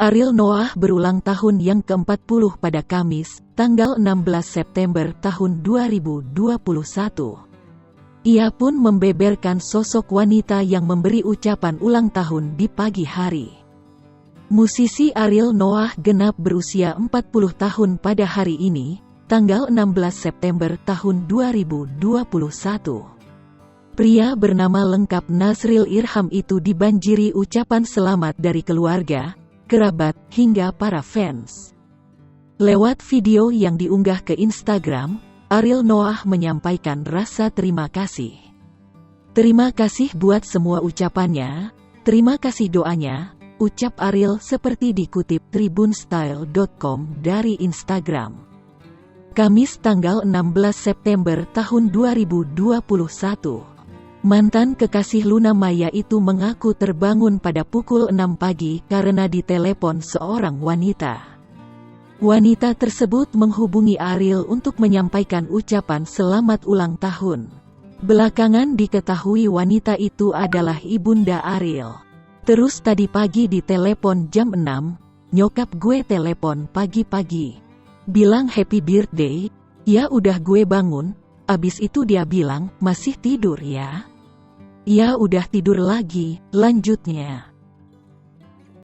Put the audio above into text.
Ariel Noah berulang tahun yang ke-40 pada Kamis, tanggal 16 September tahun 2021. Ia pun membeberkan sosok wanita yang memberi ucapan ulang tahun di pagi hari. Musisi Ariel Noah genap berusia 40 tahun pada hari ini, tanggal 16 September tahun 2021. Pria bernama lengkap Nasril Irham itu dibanjiri ucapan selamat dari keluarga, kerabat, hingga para fans. Lewat video yang diunggah ke Instagram, Ariel Noah menyampaikan rasa terima kasih. Terima kasih buat semua ucapannya, terima kasih doanya, ucap Ariel seperti dikutip tribunstyle.com dari Instagram. Kamis tanggal 16 September tahun 2021. Mantan kekasih Luna Maya itu mengaku terbangun pada pukul 6 pagi karena ditelepon seorang wanita. Wanita tersebut menghubungi Ariel untuk menyampaikan ucapan selamat ulang tahun. Belakangan diketahui wanita itu adalah ibunda Ariel. Terus tadi pagi ditelepon jam 6, nyokap gue telepon pagi-pagi. Bilang happy birthday, ya udah gue bangun, abis itu dia bilang, masih tidur ya? Ya udah tidur lagi, lanjutnya.